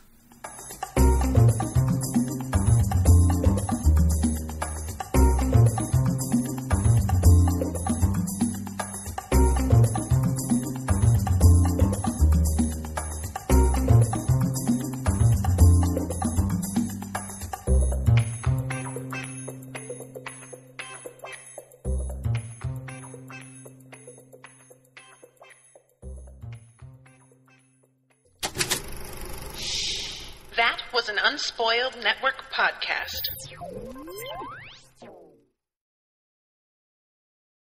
That was an Unspoiled Network podcast.